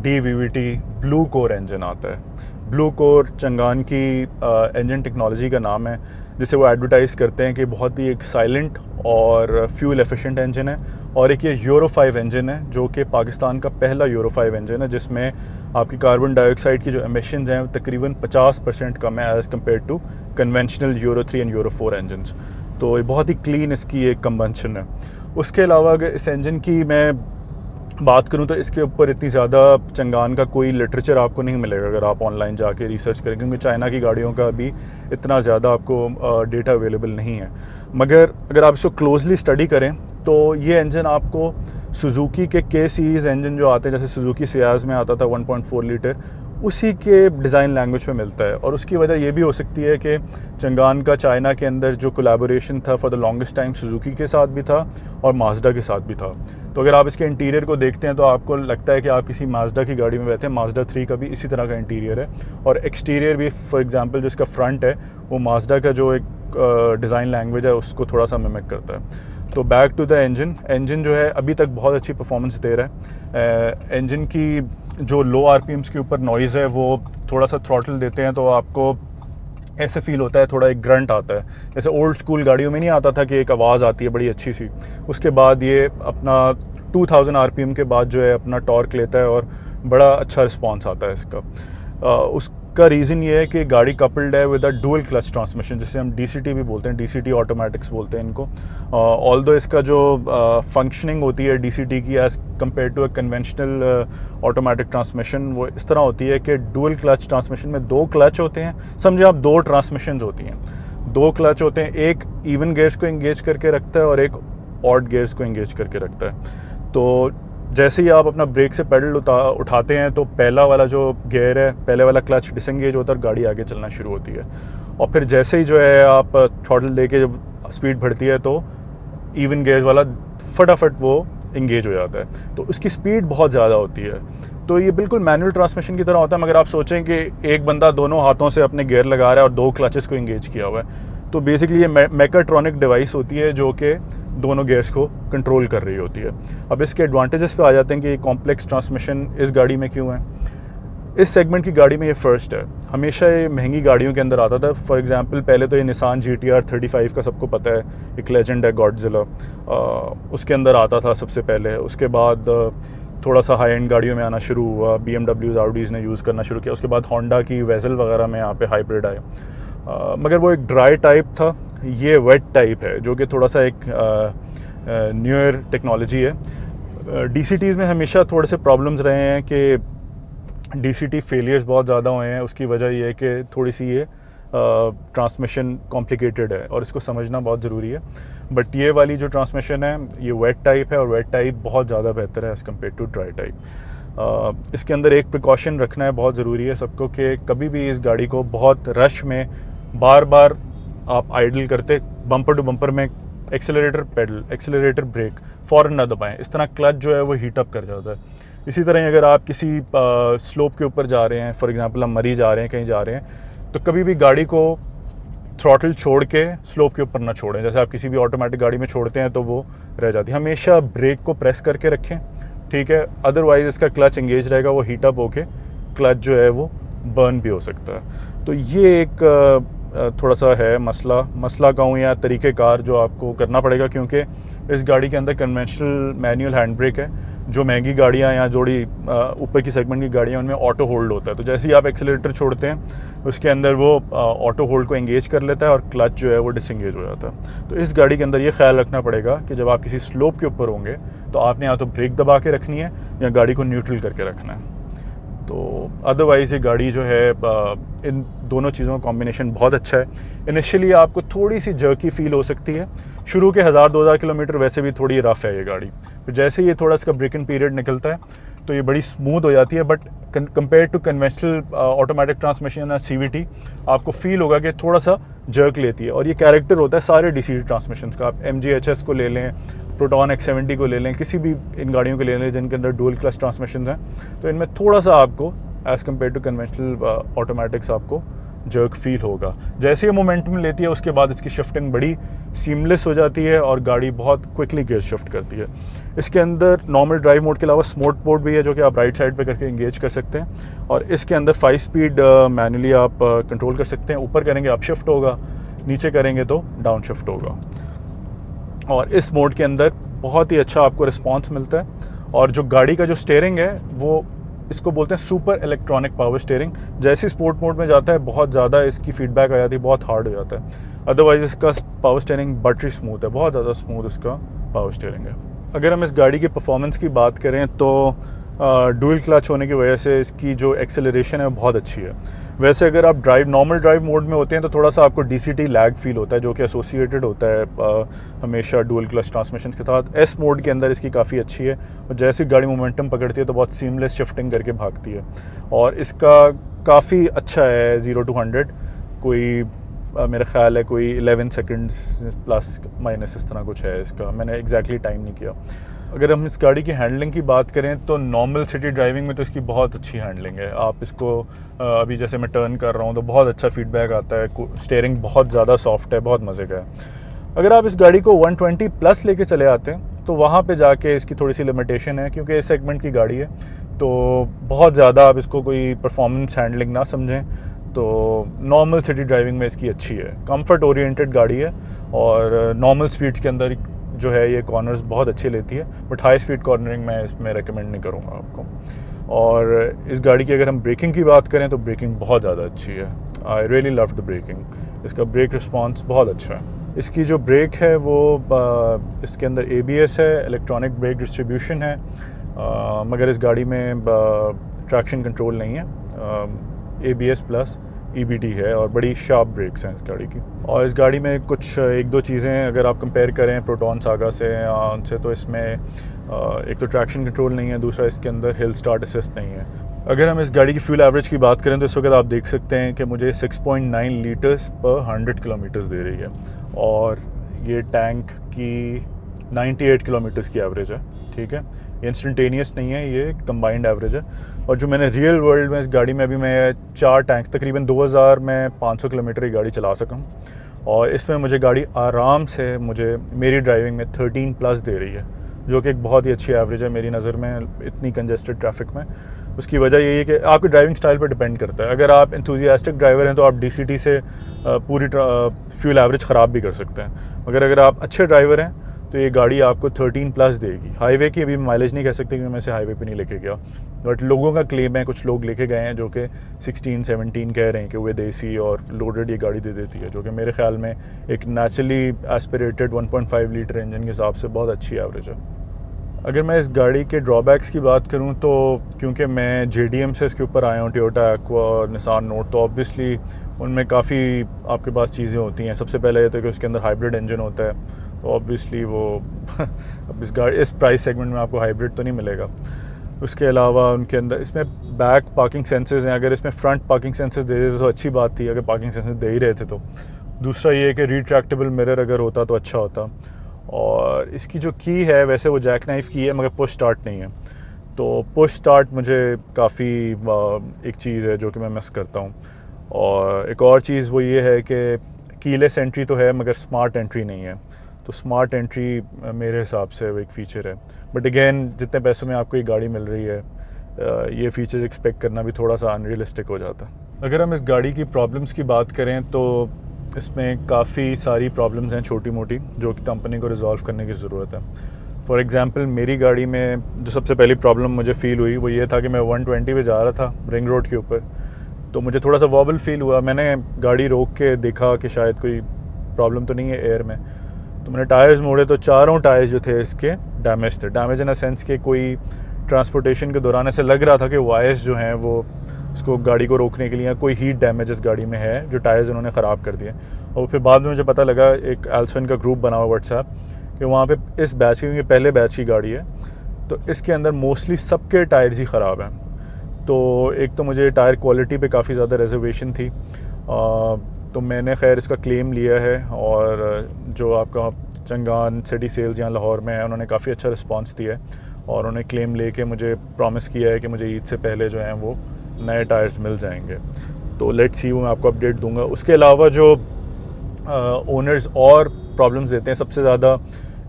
DVVT blue core engine आता है। ब्लू कोर चंगान की इंजन टेक्नोलॉजी का नाम है, जिसे वो एडवर्टाइज़ करते हैं कि बहुत ही एक साइलेंट और फ्यूल एफिशिएंट इंजन है। और एक ये यूरो 5 इंजन है जो कि पाकिस्तान का पहला यूरो 5 इंजन है, जिसमें आपकी कार्बन डाइऑक्साइड की जो एमिशंस हैं तकरीबन 50% कम है as compare to conventional Euro 3 and Euro 4 engines. तो ये बहुत ही क्लीन इसकी एक कंबंशन है। उसके अलावा अगर इस इंजन की मैं बात करूं तो इसके ऊपर इतनी ज़्यादा चंगान का कोई लिटरेचर आपको नहीं मिलेगा अगर आप ऑनलाइन जाके रिसर्च करें, क्योंकि चाइना की गाड़ियों का अभी इतना ज़्यादा आपको डेटा अवेलेबल नहीं है। मगर अगर आप इसको क्लोजली स्टडी करें तो ये इंजन आपको सुजुकी के K सीरीज़ इंजन जो आते हैं, जैसे सुजुकी सियाज में आता था 1.4 लीटर, उसी के डिज़ाइन लैंग्वेज में मिलता है। और उसकी वजह ये भी हो सकती है कि चंगान का चाइना के अंदर जो कोलैबोरेशन था for the longest time Suzuki के साथ भी था और माजदा के साथ भी था। तो अगर आप इसके इंटीरियर को देखते हैं तो आपको लगता है कि आप किसी माजदा की गाड़ी में बैठे हैं। माजदा 3 का भी इसी तरह का इंटीरियर है, और एक्सटीरियर भी फॉर एग्जांपल जो इसका फ्रंट है वो माजदा का जो एक डिज़ाइन लैंग्वेज है उसको थोड़ा सा मिमिक करता है। तो बैक टू द इंजन जो है अभी तक बहुत अच्छी परफॉर्मेंस दे रहा है। इंजन की जो लो RPMs के ऊपर नॉइज़ है वो थोड़ा सा थ्रॉटल देते हैं तो आपको ऐसे फील होता है, थोड़ा एक ग्रंट आता है, जैसे ओल्ड स्कूल गाड़ियों में नहीं आता था कि एक आवाज़ आती है बड़ी अच्छी सी। उसके बाद ये अपना 2000 RPM के बाद जो है अपना टॉर्क लेता है और बड़ा अच्छा रिस्पॉन्स आता है इसका। उसका रीज़न ये है कि गाड़ी कपल्ड है with a dual clutch transmission, जिसे हम DCT भी बोलते हैं, DCT ऑटोमेटिक्स बोलते हैं इनको। ऑल्दो इसका जो फंक्शनिंग होती है DCT की as compare to a conventional automatic transmission, वो इस तरह होती है कि डुअल क्लच ट्रांसमिशन में 2 क्लच होते हैं। समझे आप 2 ट्रांसमिशन होती हैं, 2 क्लच होते हैं, एक इवन गेयर्स को इंगेज करके रखता है और एक ऑड गेयर्स को इंगेज करके रखता है। तो जैसे ही आप अपना ब्रेक से पेडल उठाते हैं तो पहला वाला जो गियर है, पहले वाला क्लच डिसंगेज होता है और गाड़ी आगे चलना शुरू होती है। और फिर जैसे ही जो है आप थ्रॉटल देके जब स्पीड बढ़ती है तो इवन गियर वाला फटाफट वो इंगेज हो जाता है, तो उसकी स्पीड बहुत ज़्यादा होती है। तो ये बिल्कुल मैनुअल ट्रांसमिशन की तरह होता है, मगर आप सोचें कि एक बंदा दोनों हाथों से अपने गियर लगा रहा है और 2 क्लचेस को इंगेज किया हुआ है। तो बेसिकली ये मैकाट्रॉनिक डिवाइस होती है जो कि दोनों गियर्स को कंट्रोल कर रही होती है। अब इसके एडवांटेजेस पे आ जाते हैं कि कॉम्प्लेक्स ट्रांसमिशन इस गाड़ी में क्यों है। इस सेगमेंट की गाड़ी में ये फर्स्ट है। हमेशा ये महंगी गाड़ियों के अंदर आता था। फॉर एग्जांपल पहले तो ये निसान GTR 35 का सबको पता है, एक लेजेंड है गॉडजिला, उसके अंदर आता था सबसे पहले। उसके बाद थोड़ा सा हाई एंड गाड़ियों में आना शुरू हुआ, BMWs Audis ने यूज़ करना शुरू किया। उसके बाद होंडा की वेजल वगैरह में यहाँ पे हाइब्रिड आए, मगर वो एक ड्राई टाइप था, ये वेट टाइप है जो कि थोड़ा सा एक न्यूअर टेक्नोलॉजी है। DCTs में हमेशा थोड़े से प्रॉब्लम्स रहे हैं कि DCT फेलियर्स बहुत ज़्यादा हुए हैं। उसकी वजह ये है कि थोड़ी सी ये ट्रांसमिशन कॉम्प्लिकेटेड है और इसको समझना बहुत ज़रूरी है। बट ये वाली जो ट्रांसमिशन है ये वेट टाइप है और वेट टाइप बहुत ज़्यादा बेहतर है as compare to dry type. इसके अंदर एक प्रिकॉशन रखना है बहुत ज़रूरी है सबको कि कभी भी इस गाड़ी को बहुत रश में बार बार आप आइडल करते बम्पर टू बम्पर में एक्सेलरेटर पेडल, एक्सेलरेटर ब्रेक फ़ौरन ना दबाएं। इस तरह क्लच जो है वो हीट अप कर जाता है। इसी तरह अगर आप किसी स्लोप के ऊपर जा रहे हैं, फॉर एग्जांपल हम मरी जा रहे हैं, कहीं जा रहे हैं, तो कभी भी गाड़ी को थ्रॉटल छोड़ के स्लोप के ऊपर ना छोड़ें। जैसे आप किसी भी ऑटोमेटिक गाड़ी में छोड़ते हैं तो वो रह जाती है। हमेशा ब्रेक को प्रेस करके रखें, ठीक है, अदरवाइज़ इसका क्लच इंगेज रहेगा, वो हीट अप होके क्लच जो है वो बर्न भी हो सकता है। तो ये एक थोड़ा सा है मसला कहूँ या तरीक़ेकार जो आपको करना पड़ेगा, क्योंकि इस गाड़ी के अंदर कन्वेंशनल मैनुअल हैंड ब्रेक है। जो महंगी गाड़ियाँ या जोड़ी ऊपर की सेगमेंट की गाड़ियाँ उनमें ऑटो होल्ड होता है, तो जैसे ही आप एक्सेलरेटर छोड़ते हैं उसके अंदर वो ऑटो होल्ड को एंगेज कर लेता है और क्लच जो है वो डिसएंगेज हो जाता है। तो इस गाड़ी के अंदर ये ख्याल रखना पड़ेगा कि जब आप किसी स्लोप के ऊपर होंगे तो आपने या तो ब्रेक दबा के रखनी है या गाड़ी को न्यूट्रल करके रखना है। तो अदरवाइज़ ये गाड़ी जो है इन दोनों चीज़ों का कॉम्बिनेशन बहुत अच्छा है। इनिशियली आपको थोड़ी सी जर्की फील हो सकती है, शुरू के 1000-2000 किलोमीटर वैसे भी थोड़ी रफ़ है ये गाड़ी, तो जैसे ये थोड़ा इसका ब्रेक इन पीरियड निकलता है तो ये बड़ी स्मूथ हो जाती है। But compare to conventional automatic transmission या CVT आपको फील होगा कि थोड़ा सा जर्क लेती है, और ये कैरेक्टर होता है सारे डीसी ट्रांसमिशन का। आप MGHS को ले लें, प्रोटॉन X70 को ले लें, किसी भी इन गाड़ियों को ले लें जिनके अंदर डुअल क्लच ट्रांसमिशन हैं, तो इनमें थोड़ा सा आपको as compare to conventional automatics आपको जर्क फील होगा। जैसे ये मोमेंटम लेती है उसके बाद इसकी शिफ्टिंग बड़ी सीमलेस हो जाती है और गाड़ी बहुत क्विकली गियर शिफ्ट करती है। इसके अंदर नॉर्मल ड्राइव मोड के अलावा स्पोर्ट मोड भी है जो कि आप राइट साइड पे करके इंगेज कर सकते हैं, और इसके अंदर 5 स्पीड मैनुअली आप कंट्रोल कर सकते हैं। ऊपर करेंगे आप शिफ्ट होगा, नीचे करेंगे तो डाउन शिफ्ट होगा, और इस मोड के अंदर बहुत ही अच्छा आपको रिस्पॉन्स मिलता है। और जो गाड़ी का जो स्टीयरिंग है वो इसको बोलते हैं सुपर इलेक्ट्रॉनिक पावर स्टीयरिंग। जैसे स्पोर्ट मोड में जाता है बहुत ज़्यादा इसकी फीडबैक आ जाती है, बहुत हार्ड हो जाता है। अदरवाइज इसका पावर स्टीयरिंग बटरी स्मूथ है, बहुत ज़्यादा स्मूथ इसका पावर स्टीयरिंग है। अगर हम इस गाड़ी की परफॉर्मेंस की बात करें तो डुअल क्लच होने की वजह से इसकी जो एक्सेलरेशन है वो बहुत अच्छी है। वैसे अगर आप नॉर्मल ड्राइव मोड में होते हैं तो थोड़ा सा आपको DCT लैग फील होता है जो कि एसोसिएटेड होता है हमेशा डुअल क्लच ट्रांसमिशन के साथ। S मोड के अंदर इसकी काफ़ी अच्छी है, और जैसे गाड़ी मोमेंटम पकड़ती है तो बहुत सीमलेस शिफ्टिंग करके भागती है, और इसका काफ़ी अच्छा है 0 to 100 कोई मेरा ख्याल है कोई 11 सेकंड्स प्लस माइनस इस तरह कुछ है इसका, मैंने एग्जैक्टली टाइम नहीं किया। अगर हम इस गाड़ी की हैंडलिंग की बात करें तो नॉर्मल सिटी ड्राइविंग में तो इसकी बहुत अच्छी हैंडलिंग है। आप इसको अभी जैसे मैं टर्न कर रहा हूँ तो बहुत अच्छा फीडबैक आता है, स्टीयरिंग बहुत ज़्यादा सॉफ्ट है, बहुत मज़े का है। अगर आप इस गाड़ी को 120 प्लस लेके चले आते हैं तो वहाँ पे जाके इसकी थोड़ी सी लिमिटेशन है, क्योंकि इस सेगमेंट की गाड़ी है तो बहुत ज़्यादा आप इसको कोई परफॉर्मेंस हैंडलिंग ना समझें। तो नॉर्मल सिटी ड्राइविंग में इसकी अच्छी है, कंफर्ट ओरिएंटेड गाड़ी है, और नॉर्मल स्पीड्स के अंदर जो है ये कॉर्नर्स बहुत अच्छे लेती है, बट हाई स्पीड कॉर्नरिंग मैं इसमें रेकमेंड नहीं करूँगा आपको। और इस गाड़ी की अगर हम ब्रेकिंग की बात करें तो ब्रेकिंग बहुत ज़्यादा अच्छी है। I really love the braking, इसका ब्रेक रिस्पॉन्स बहुत अच्छा है। इसकी जो ब्रेक है वो इसके अंदर ABS है, इलेक्ट्रॉनिक ब्रेक डिस्ट्रीब्यूशन है, मगर इस गाड़ी में ट्रैक्शन कंट्रोल नहीं है। ABS प्लस EBD है, और बड़ी शार्प ब्रेक्स हैं इस गाड़ी की। और इस गाड़ी में कुछ 1-2 चीज़ें अगर आप कंपेयर करें प्रोटॉन सागा से उनसे, तो इसमें एक तो ट्रैक्शन कंट्रोल नहीं है, दूसरा इसके अंदर हिल स्टार्ट असिस्ट नहीं है। अगर हम इस गाड़ी की फ्यूल एवरेज की बात करें तो इस वक्त आप देख सकते हैं कि मुझे 6.9 लीटर्स पर 100 किलोमीटर्स दे रही है, और ये टैंक की 98 किलोमीटर्स की एवरेज है। ठीक है, ये इंस्टेंटेनियस नहीं है, ये कंबाइंड एवरेज है। और जो मैंने रियल वर्ल्ड में इस गाड़ी में अभी मैं 4 टैंक्स तकरीबन 2000 में 500 किलोमीटर की गाड़ी चला सकूँ, और इसमें मुझे गाड़ी आराम से मुझे मेरी ड्राइविंग में 13 प्लस दे रही है, जो कि एक बहुत ही अच्छी एवरेज है मेरी नज़र में इतनी कंजेस्टेड ट्रैफिक में। उसकी वजह यही है कि आपके ड्राइविंग स्टाइल पर डिपेंड करता है। अगर आप एंथुसियास्टिक ड्राइवर हैं तो आप DCT से पूरी फ्यूल एवरेज ख़राब भी कर सकते हैं, मगर अगर आप अच्छे ड्राइवर हैं तो ये गाड़ी आपको 13 प्लस देगी। हाईवे की अभी माइलेज नहीं कह सकते क्योंकि मैं इसे हाईवे पे नहीं लेके गया, बट लोगों का क्लेम है, कुछ लोग लेके गए हैं जो कि 16-17 कह रहे हैं कि विद AC और लोडेड ये गाड़ी दे देती है, जो कि मेरे ख्याल में एक नेचुरली एस्पिरेटेड 1.5 लीटर इंजन के हिसाब से बहुत अच्छी एवरेज है। अगर मैं इस गाड़ी के ड्रॉबैक्स की बात करूं तो क्योंकि मैं JDM से इसके ऊपर आया हूं, टोयोटा एक्वा और निसान नोट, तो ऑब्वियसली उनमें काफ़ी आपके पास चीज़ें होती हैं। सबसे पहले ये तो कि उसके अंदर हाइब्रिड इंजन होता है, तो ऑब्वियसली वो अब इस प्राइस सेगमेंट में आपको हाइब्रिड तो नहीं मिलेगा। उसके अलावा उनके अंदर इसमें बैक पार्किंग सेंसर्स हैं, अगर इसमें फ्रंट पार्किंग सेंसर्स दे देते तो अच्छी बात थी, अगर पार्किंग सेंसर्स दे ही रहे थे तो। दूसरा ये है कि रिट्रैक्टेबल मिरर अगर होता तो अच्छा होता। और इसकी जो की है वैसे वो जैक नाइफ की है, मगर पुश स्टार्ट नहीं है, तो पुश स्टार्ट मुझे काफ़ी एक चीज़ है जो कि मैं मिस करता हूँ। और एक और चीज़ वो ये है कि कीलेस एंट्री तो है मगर स्मार्ट एंट्री नहीं है, तो स्मार्ट एंट्री मेरे हिसाब से वो एक फ़ीचर है। बट अगेन जितने पैसों में आपको ये गाड़ी मिल रही है, ये फ़ीचर्स एक्सपेक्ट करना भी थोड़ा सा अनरियलिस्टिक हो जाता है। अगर हम इस गाड़ी की प्रॉब्लम्स की बात करें तो इसमें काफ़ी सारी प्रॉब्लम्स हैं छोटी मोटी, जो कि कंपनी को रिजॉल्व करने की ज़रूरत है। फॉर एग्ज़ाम्पल मेरी गाड़ी में जो सबसे पहली प्रॉब्लम मुझे फ़ील हुई वो ये था कि मैं 120 पे जा रहा था रिंग रोड के ऊपर, तो मुझे थोड़ा सा वॉबल फील हुआ। मैंने गाड़ी रोक के देखा कि शायद कोई प्रॉब्लम तो नहीं है एयर में, तो मैंने टायर्स मोड़े तो चारों टायर्स जो थे इसके डैमेज थे। डैमेज इन अ सेंस के कोई ट्रांसपोर्टेशन के दौरान ऐसे लग रहा था कि वायर्स जो हैं वो इसको गाड़ी को रोकने के लिए कोई हीट डैमेज इस गाड़ी में है, जो टायर्स उन्होंने ख़राब कर दिए। और फिर बाद में मुझे पता लगा, एक एल्सफिन का ग्रुप बना हुआ व्हाट्सएप, कि वहाँ पे इस बैच की, क्योंकि पहले बैच की गाड़ी है, तो इसके अंदर मोस्टली सबके टायर्स ही ख़राब हैं। तो एक तो मुझे टायर क्वालिटी पे काफ़ी ज़्यादा रिजर्वेशन थी, तो मैंने खैर इसका क्लेम लिया है, और जो आपका चंगान सिटी सेल्स यहाँ लाहौर में है उन्होंने काफ़ी अच्छा रिस्पांस दिया है, और उन्हें क्लेम लेके मुझे प्रॉमिस किया है कि मुझे ईद से पहले जो हैं वो नए टायर्स मिल जाएंगे। तो लेट्स सी, मैं आपको अपडेट दूंगा। उसके अलावा जो ओनर्स और प्रॉब्लम्स देते हैं, सबसे ज़्यादा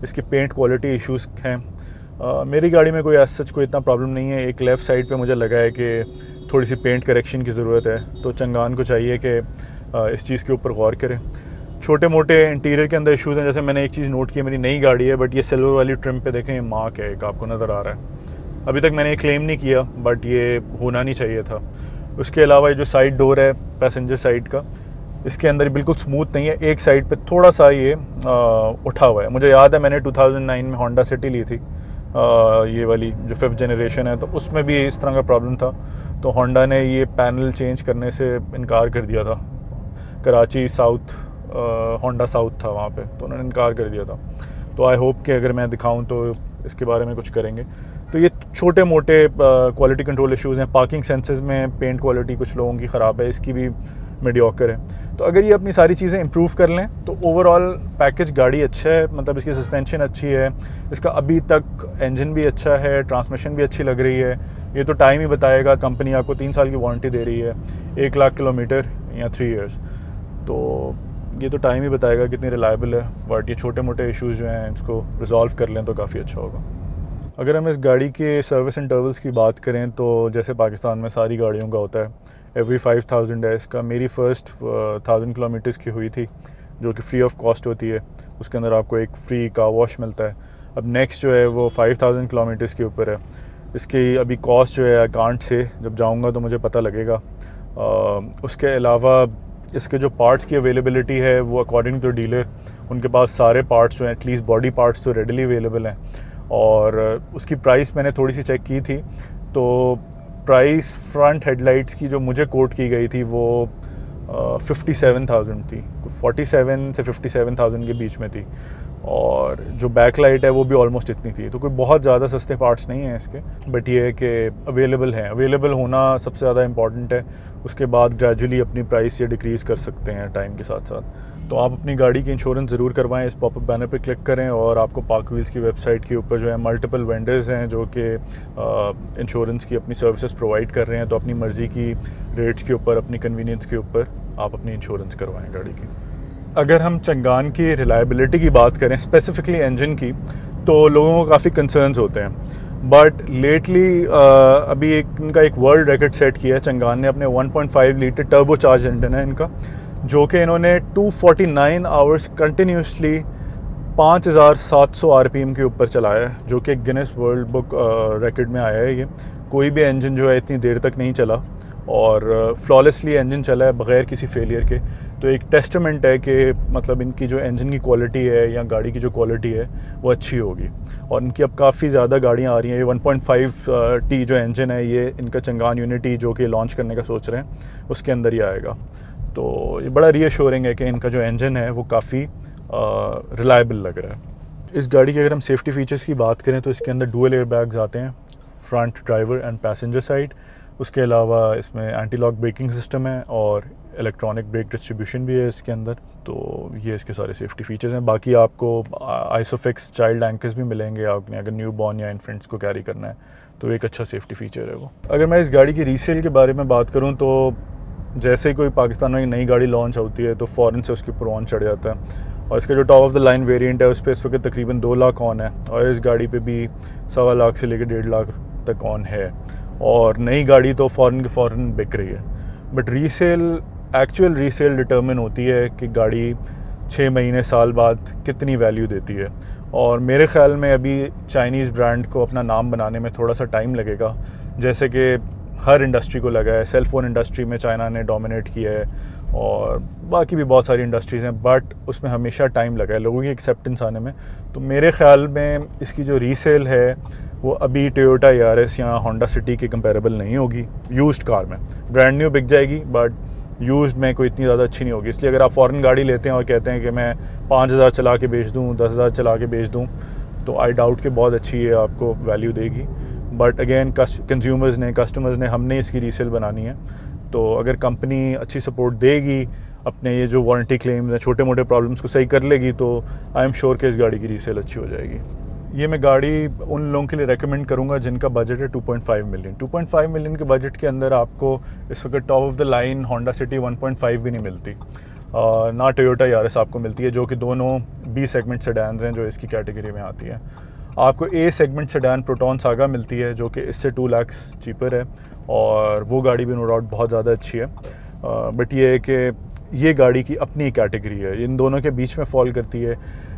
इसकी पेंट क्वालिटी इश्यूज़ हैं। मेरी गाड़ी में कोई सच कोई इतना प्रॉब्लम नहीं है। एक लेफ़्ट साइड पे मुझे लगा है कि थोड़ी सी पेंट करेक्शन की ज़रूरत है, तो चंगान को चाहिए कि इस चीज़ के ऊपर गौर करें। छोटे मोटे इंटीरियर के अंदर इश्यूज़ हैं, जैसे मैंने एक चीज़ नोट की, मेरी नई गाड़ी है बट ये सिल्वर वाली ट्रिम पे देखें, ये मार्क है एक, आपको नज़र आ रहा है। अभी तक मैंने क्लेम नहीं किया बट ये होना नहीं चाहिए था। उसके अलावा ये जो साइड डोर है पैसेंजर साइड का, इसके अंदर बिल्कुल स्मूथ नहीं है, एक साइड पे थोड़ा सा ये उठा हुआ है। मुझे याद है मैंने 2009 में होंडा सिटी ली थी, ये वाली जो 5th जनरेशन है, तो उसमें भी इस तरह का प्रॉब्लम था। तो होंडा ने ये पैनल चेंज करने से इनकार कर दिया था। कराची साउथ, होंडा साउथ था वहाँ पे, तो उन्होंने इनकार कर दिया था। तो आई होप कि अगर मैं दिखाऊं तो इसके बारे में कुछ करेंगे। तो ये छोटे मोटे क्वालिटी कंट्रोल इश्यूज़ हैं। पार्किंग सेंसर्स में पेंट क्वालिटी कुछ लोगों की ख़राब है, इसकी भी मीडियोकर है। तो अगर ये अपनी सारी चीज़ें इंप्रूव कर लें तो ओवरऑल पैकेज गाड़ी अच्छा है, मतलब इसकी सस्पेंशन अच्छी है, इसका अभी तक इंजन भी अच्छा है, ट्रांसमिशन भी अच्छी लग रही है। ये तो टाइम ही बताएगा, कंपनी आपको 3 साल की वारंटी दे रही है, 1 लाख किलोमीटर या 3 ईयर्स, तो ये तो टाइम ही बताएगा कितनी रिलायबल है। बट ये छोटे मोटे इश्यूज़ जो हैं इसको रिजॉल्व कर लें तो काफ़ी अच्छा होगा। अगर हम इस गाड़ी के सर्विस इंटरवल्स की बात करें तो जैसे पाकिस्तान में सारी गाड़ियों का होता है, एवरी 5000 है इसका। मेरी फ़र्स्ट 1000 किलोमीटर्स की हुई थी जो कि फ्री ऑफ कॉस्ट होती है, उसके अंदर आपको एक फ्री कार वॉश मिलता है। अब नेक्स्ट जो है वो 5000 किलोमीटर्स के ऊपर है। इसकी अभी कॉस्ट जो है अकाउंट से जब जाऊंगा तो मुझे पता लगेगा। उसके अलावा इसके जो पार्ट्स की अवेलेबिलिटी है वो अकॉर्डिंग टू डीलर, उनके पास सारे पार्ट्स जो हैं एटलीस्ट बॉडी पार्ट्स तो रेडीली अवेलेबल हैं। और उसकी प्राइस मैंने थोड़ी सी चेक की थी, तो प्राइस फ्रंट हेडलाइट्स की जो मुझे कोट की गई थी वो 57,000 थी, 47 से 57,000 के बीच में थी। और जो बैक लाइट है वो भी ऑलमोस्ट इतनी थी। तो कोई बहुत ज़्यादा सस्ते पार्ट्स नहीं हैं इसके, बट ये है कि अवेलेबल हैं। अवेलेबल होना सबसे ज़्यादा इंपॉर्टेंट है। उसके बाद ग्रेजुअली अपनी प्राइस ये डिक्रीज़ कर सकते हैं टाइम के साथ साथ। तो आप अपनी गाड़ी की इंश्योरेंस ज़रूर करवाएं। इस पॉपअप बैनर पर क्लिक करें और आपको पार्क व्हील्स की वेबसाइट के ऊपर जो है मल्टीपल वेंडर्स हैं जो कि इंश्योरेंस की अपनी सर्विसेज प्रोवाइड कर रहे हैं। तो अपनी मर्ज़ी की रेट्स के ऊपर, अपनी कन्वीनियंस के ऊपर आप अपनी इंश्योरेंस करवाएं गाड़ी की। अगर हम चंगान की रिलायबिलिटी की बात करें, स्पेसिफिकली इंजन की, तो लोगों को काफ़ी कंसर्न्स होते हैं। बट लेटली अभी इनका एक वर्ल्ड रिकॉर्ड सेट किया है चंगान ने। अपने 1.5 लीटर टर्बो चार्ज इंजन है इनका, जो कि इन्होंने 249 आवर्स कंटिन्यूसली 5700 RPM के ऊपर चलाया है, जो कि गिनेस वर्ल्ड बुक रिकॉर्ड में आया है। ये कोई भी इंजन जो है इतनी देर तक नहीं चला और फ्लॉलेसली इंजन चला है बग़ैर किसी फेलियर के। तो एक टेस्टमेंट है कि मतलब इनकी जो इंजन की क्वालिटी है या गाड़ी की जो क्वालिटी है वो अच्छी होगी। और इनकी अब काफ़ी ज़्यादा गाड़ियाँ आ रही हैं। ये 1.5T जो इंजन है ये इनका चंगान यूनिटी जो कि लॉन्च करने का सोच रहे हैं उसके अंदर ही आएगा। तो ये बड़ा रीअश्योरिंग है कि इनका जो इंजन है वो काफ़ी रिलायबल लग रहा है। इस गाड़ी के अगर हम सेफ्टी फ़ीचर्स की बात करें तो इसके अंदर डुअल एयर बैग्स आते हैं, front driver and passenger side. उसके अलावा इसमें एंटी लॉक ब्रेकिंग सिस्टम है और इलेक्ट्रॉनिक ब्रेक डिस्ट्रीब्यूशन भी है इसके अंदर। तो ये इसके सारे सेफ्टी फीचर्स हैं। बाकी आपको आइसोफिक्स चाइल्ड एंकर्स भी मिलेंगे आपने अगर न्यू बॉर्न या इन्फेंट्स को कैरी करना है, तो एक अच्छा सेफ्टी फीचर है वो। अगर मैं इस गाड़ी की रीसेल के बारे में बात करूँ तो जैसे ही कोई पाकिस्तान में नई गाड़ी लॉन्च होती है तो फ़ौरन से उसके ऊपर ऑन चढ़ जाता है। और इसका जो top of the line variant है उस पर इस वक्त तकरीबन 2 लाख ऑन है, और इस गाड़ी पे भी 1.25 लाख से लेकर 1.5 लाख तक ऑन है। और नई गाड़ी तो फ़ौरन के फ़ौरन बिक रही है। But resale, actual resale determine होती है कि गाड़ी 6 महीने साल बाद कितनी वैल्यू देती है। और मेरे ख़्याल में अभी चाइनीज़ ब्रांड को अपना नाम बनाने में थोड़ा सा टाइम लगेगा, जैसे कि हर इंडस्ट्री को लगा है। सेल फ़ोन इंडस्ट्री में चाइना ने डोमिनेट किया है और बाकी भी बहुत सारी इंडस्ट्रीज़ हैं, बट उसमें हमेशा टाइम लगा है लोगों की एक्सेप्टेंस आने में। तो मेरे ख़्याल में इसकी जो रीसेल है वो अभी टोयोटा यारिस या होंडा सिटी के कंपेरेबल नहीं होगी। यूज्ड कार में ब्रांड न्यू बिक जाएगी बट यूज्ड में कोई इतनी ज़्यादा अच्छी नहीं होगी। इसलिए अगर आप फ़ॉरेन गाड़ी लेते हैं और कहते हैं कि मैं 5,000 चला के बेच दूँ, 10,000 चला के बेच दूँ, तो आई डाउट कि बहुत अच्छी है आपको वैल्यू देगी। बट अगेन कस्टमर्स ने हमने इसकी रीसेल बनानी है। तो अगर कंपनी अच्छी सपोर्ट देगी, अपने ये जो वारंटी क्लेम्स हैं, छोटे मोटे प्रॉब्लम्स को सही कर लेगी, तो आई एम श्योर कि इस गाड़ी की रीसेल अच्छी हो जाएगी। ये मैं गाड़ी उन लोगों के लिए रेकमेंड करूँगा जिनका बजट है 2.5 मिलियन। 2.5 मिलियन के बजट के अंदर आपको इस वक्त top of the line Honda city 1.5 भी नहीं मिलती, ना टोयोटा यारिस आपको मिलती है, जो कि दोनों बी सेगमेंट सेडान्स हैं जो इसकी कैटेगरी में आती है। आपको A segment sedan proton saga मिलती है जो कि इससे 2 लाख चीपर है, और वो गाड़ी भी नो डाउट बहुत ज़्यादा अच्छी है। बट ये है कि ये गाड़ी की अपनी कैटेगरी है, इन दोनों के बीच में फॉल करती है।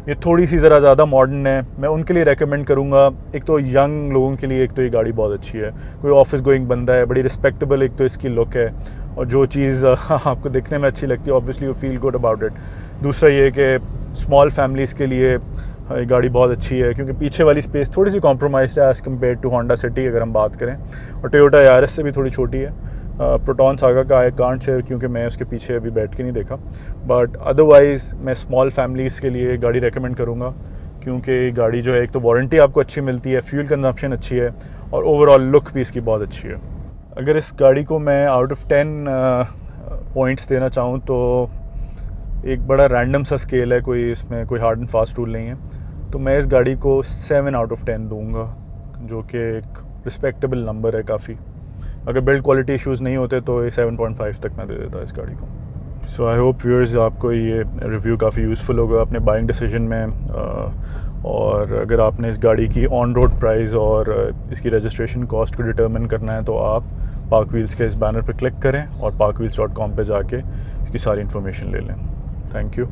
ये थोड़ी सी ज़रा ज़्यादा मॉडर्न है, मैं उनके लिए रेकमेंड करूँगा। एक तो यंग लोगों के लिए एक तो ये गाड़ी बहुत अच्छी है, कोई ऑफिस गोइंग बंदा है, बड़ी रिस्पेक्टेबल एक तो इसकी लुक है, और जो चीज़ आपको दिखने में अच्छी लगती है obviously you feel good about it. दूसरा ये कि स्मॉल फैमिलीज़ के लिए ये गाड़ी बहुत अच्छी है, क्योंकि पीछे वाली स्पेस थोड़ी सी कॉम्प्रोमाइज़ है as compare to Honda City अगर हम बात करें, और टोयोटा यारिस से भी थोड़ी छोटी है। प्रोटॉन सागा का आई कांट से, क्योंकि मैं उसके पीछे अभी बैठ के नहीं देखा, बट अदरवाइज़ मैं स्मॉल फैमिलीज़ के लिए गाड़ी रेकमेंड करूँगा, क्योंकि गाड़ी जो है एक तो वारंटी आपको अच्छी मिलती है, फ्यूल कंजम्पशन अच्छी है, और ओवरऑल लुक भी इसकी बहुत अच्छी है। अगर इस गाड़ी को मैं आउट ऑफ 10 पॉइंट्स देना चाहूँ तो एक बड़ा रैंडम सा स्केल है, कोई इसमें कोई हार्ड एंड फास्ट रूल नहीं है, तो मैं इस गाड़ी को 7 आउट ऑफ 10 दूँगा, जो कि एक रिस्पेक्टेबल नंबर है काफ़ी। अगर बिल्ड क्वालिटी इश्यूज़ नहीं होते तो ये 7.5 तक मैं दे देता इस गाड़ी को। सो आई होप व्यूअर्स आपको ये रिव्यू काफ़ी यूज़फुल होगा अपने बाइंग डिसीजन में, और अगर आपने इस गाड़ी की ऑन रोड प्राइस और इसकी रजिस्ट्रेशन कॉस्ट को डिटर्मिन करना है तो आप पार्क व्हील्स के इस बैनर पर क्लिक करें और parkwheels.com पे जाके इसकी सारी इन्फॉर्मेशन ले लें। Thank you.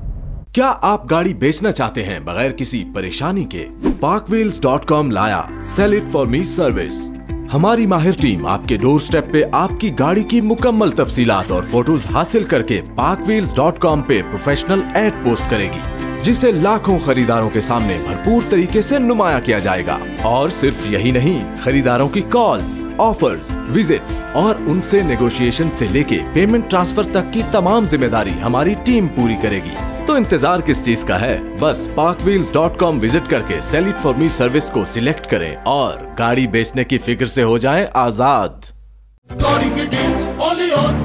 क्या आप गाड़ी बेचना चाहते हैं बगैर किसी परेशानी के? parkwheels.com लाया sell it for me service. हमारी माहिर टीम आपके डोर स्टेप पे आपकी गाड़ी की मुकम्मल तफसीलात और फोटोज हासिल करके parkwheels.com पे प्रोफेशनल एड पोस्ट करेगी, जिसे लाखों खरीदारों के सामने भरपूर तरीके से नुमाया किया जाएगा। और सिर्फ यही नहीं, खरीदारों की कॉल्स, ऑफर्स, विजिट्स और उनसे नेगोशिएशन से लेके पेमेंट ट्रांसफर तक की तमाम जिम्मेदारी हमारी टीम पूरी करेगी। तो इंतजार किस चीज का है? बस parkwheels.com विजिट करके sell it for me service को सिलेक्ट करें और गाड़ी बेचने की फिक्र से हो जाएं आजाद। गाड़ी की डील्स ओनली ऑन